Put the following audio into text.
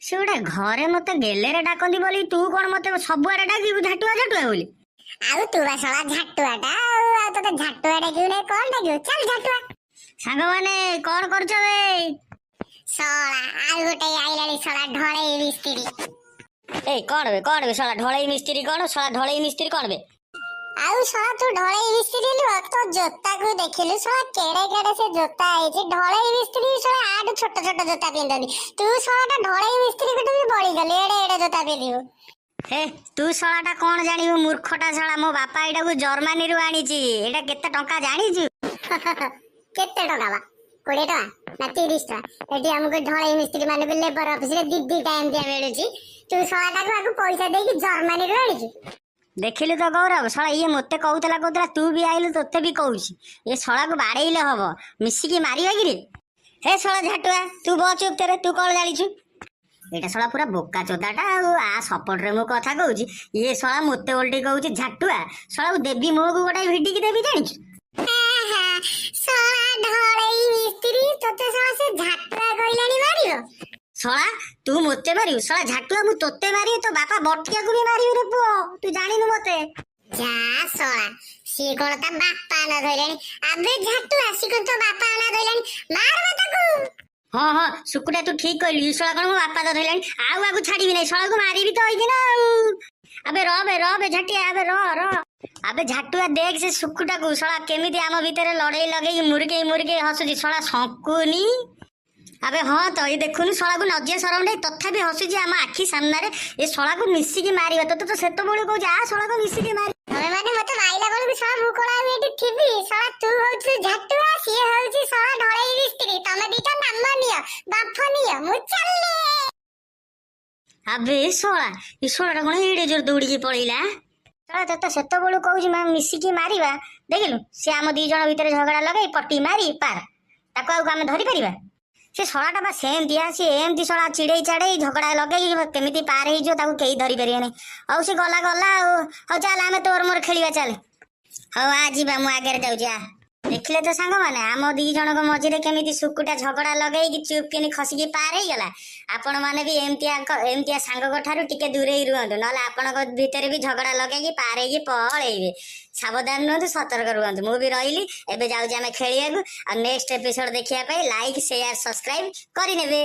ସେ ଗୋଟେ ଘରେ ମତେ ଗେଲେରେ ଡାକନ୍ତି ବୋଲି ତୁ କଣ ମତେ ସବୁଆଡେ ଡାକିବୁ ଝାଟୁଆ ଝାଟୁଆ ବୋଲି? ଆଉ ତୁ ବା ଶଳା ଝାଟୁଆଟା ଆଉ ତତେ ଝାଟୁଆ ଡାକିବୁ ନାଇଁ କଣ ଡାକିବୁ? ଚାଲ ଝାଟୁଆ। ସାଙ୍ଗମାନେ କଣ କରୁଛ ବେ? ଶଳା ଆଉ ଗୋଟେ ଆଇଲାଣି ଶଳା ଢଳେଇ ମିସ୍ତ୍ରୀ। ଏଇ କଣ ବେ ଶଳା ଢଳେଇ ମିସ୍ତ୍ରୀ କଣ? ଶଳା ଢଳେଇ ମିସ୍ତ୍ରୀ କଣ ବେ? ଆଉ ଶଳା ତୁ ଢଳେଇ ମିସ୍ତ୍ରୀ ନୁହଁ, ତୋ ଜୋତାକୁ ଦେଖିଲୁ ଶଳା କେଡେ କେଡେ ସେ ଜୋତା ହେଇଛି। ଢଳେଇ ମିସ୍ତ୍ରୀ ଶଳା ଆଠୁ ଛୋଟ ଛୋଟ ଜୋତା ପିନ୍ଧନ୍ତି। ତୁ ଶଳାଟା ଢଳେଇ ମିସ୍ତ୍ରୀ କୁ ବି ବଳିଗଲି, ଏଡେ ଏଡେ ଜୋତା ପିନ୍ଧିବୁ। ହେ ତୁ ଶଳାଟା କଣ ଜାଣିବୁ ମୂର୍ଖଟା ଶଳା। ମୋ ବାପା ଏଇଟାକୁ ଜର୍ମାନୀରୁ ଆଣିଛି। ଏଇଟା କେତେ ଟଙ୍କା ଜାଣିଛୁ? କେତେ ଟଙ୍କା ବା? 20 ଟଙ୍କା ନା 30 ଟଙ୍କା? ଏଠି ଆମକୁ ଢଳେଇ ମିସ୍ତ୍ରୀ ମାନେ ବି ଲେବର ଅଫିସରେ ଦିଟା ଏମିତିଆ ମିଳୁଛି। ତୁ ଶଳାଟାକୁ ଆକୁ ପଇସା ଦେଇକି ଜର୍ମାନୀରୁ ଆଣିଛୁ। ଦେଖିଲୁ ତ ଗୌରବ, ଶଳା ଇଏ ମତେ କହୁଥିଲା ତୁ ବି ଆଇଲୁ, ତୋତେ ବି କହୁଛି ଏ ଶଳାକୁ ବାଡେଇଲେ ହବ, ମିଶିକି ମାରିବା କିରେ? ହେ ଶଳା ଝାଟୁଆ ତୁ ବଅ ଚୁପ ତେରେ, ତୁ କଣ ଜାଣିଛୁ? ଏଇଟା ଶଳା ପୁରା ବୋକା ଚୋଦାଟା ଆଉ ଆ ସପୋର୍ଟରେ ମୁଁ କଥା କହୁଛି, ଇଏ ଶଳା ମତେ ଓଲଟି କହୁଛି ଝାଟୁଆ। ଶଳାକୁ ଦେବି ମୁହଁକୁ ଗୋଟାଏ ଭିଡିକି ଦେବି ଜାଣିଛୁ? ଶଳା ଢଳେଇ ମିସ୍ତ୍ରୀ ତତେ ଶଳା ସେ ଝାଟୁଆ କହିଲାଣି ମାରିବ? ଶଳା ତୁ ମତେ ମାରିବୁ? ଶଳା ଝାଟୁଆ ମୁଁ ତୋତେ ମାରିବି, ତୋ ବାପା ବଟିଆକୁ ବି ମାରିବି ରେ ପୁଅ, ତୁ ଜାଣିନୁ ମତେ? ଯା ଶଳା, ସିଏ କଣ ତା ବାପା ନା ଧଇଲାଣି? ଆବେ ଝାଟୁଆ ସିଏ କଣ ତୋ ବାପା ନା ଧଇଲାଣି? ମାରବା ତାକୁ। ହଁ ସୁକୁଟା ତୁ ଠିକ କହିଲୁ, ଇ ଶଳା କଣ ମୋ ବାପା ତ ଧଇଲାଣି, ଆଉ ଆକୁ ଛାଡିବି ନାହିଁ, ଶଳାକୁ ମାରିବି ତ ହେଇକିନା ଆଉ। ଆବେ ର ଝାଟିଆ, ଆବେ ର ଆବେ ଝାଟୁଆ ଦେଖ ସେ ସୁକୁଟାକୁ, ଶଳା କେମିତି ଆମ ଭିତରେ ଲଢେଇ ଲଗେଇକି ମୁରୁଗେଇ ହସୁଛି, ଶଳା ଶଙ୍କୁନି। ଆବେ ହଁ ତ ଏ ଦେଖୁନୁ ଶଳାକୁ ନଜିଆ ସରମ ନାହିଁ, ତଥାପି ହସୁଛି ଆମ ଆଖି ସାମ୍ନାରେ। ଏ ଶଳାକୁ ମିଶିକି ମାରିବା, ତତେ ତ ସେତେବେଳେ କହୁଛି ଆ ଶଳାକୁ ମିଶିକି ମାରି। ତମେ ମାନେ ମତେ ମାଇଲା ବେଳକୁ ଶଳା ମୁଁ କଣ ଆଉ ଏଠି ଥିବି? ଶଳା ତୁ ହଉଛୁ ଝାଟୁଆ, ସିଏ ହଉଛି ଶଳା ଢଳେଇ ମିସ୍ତ୍ରୀ। ତମେ ଦିଟା ନାମ ନିଅ, ବାଫ ନିଅ, ମୁଁ ଚାଲିଲି। ଆବେ ଶଳା ଏ ଶଳାଟା କଣ ଏଡେ ଜୋର ଦୌଡିକି ପଳେଇଲା? ଶଳା ତତେ ସେତେବେଳୁ କହୁଛି ମିଶିକି ମାରିବା, ଦେଖିଲୁ ସେ ଆମ ଦି ଜଣ ଭିତରେ ଝଗଡା ଲଗେଇ ପଟି ମାରି ପାର, ତାକୁ ଆଉ ଆମେ ଧରିପାରିବା? ସେ ଶଳାଟା ବା ସେମିତିଆ, ସିଏ ଏମିତି ଶଳା ଚିଡେଇ ଚାଡେଇ ଝଗଡା ଲଗେଇ କେମିତି ପାର ହେଇଯିବ ତାକୁ କେହି ଧରି ପାରିବେନି। ହଉ ସେ ଗଲା ଆଉ, ହଉ ଚାଲ ଆମେ ତୋର ମୋର ଖେଳିବା ଚାଲ। ହଉ ଆ ଯିବା, ମୁଁ ଆଗରେ ଯାଉଛି ଆ। ଦେଖିଲେ ତ ସାଙ୍ଗମାନେ ଆମ ଦି ଜଣଙ୍କ ମଝିରେ କେମିତି ସୁକୁଟା ଝଗଡା ଲଗେଇକି ଚୁପ୍ କିନି ଖସିକି ପାର ହେଇଗଲା। ଆପଣ ମାନେ ବି ଏମିତିଆ ସାଙ୍ଗଙ୍କ ଠାରୁ ଟିକେ ଦୂରେଇ ରୁହନ୍ତୁ, ନହେଲେ ଆପଣଙ୍କ ଭିତରେ ବି ଝଗଡା ଲଗେଇକି ପାର ହେଇକି ପଳେଇବେ। ସାବଧାନ ରୁହନ୍ତୁ, ସତର୍କ ରୁହନ୍ତୁ। ମୁଁ ବି ରହିଲି, ଏବେ ଯାଉଛି ଆମେ ଖେଳିବାକୁ। ଆଉ ନେକ୍ସଟ ଏପିସୋଡ ଦେଖିବା ପାଇଁ ଲାଇକ୍ ସେୟାର ସବସ୍କ୍ରାଇବ କରିନେବେ।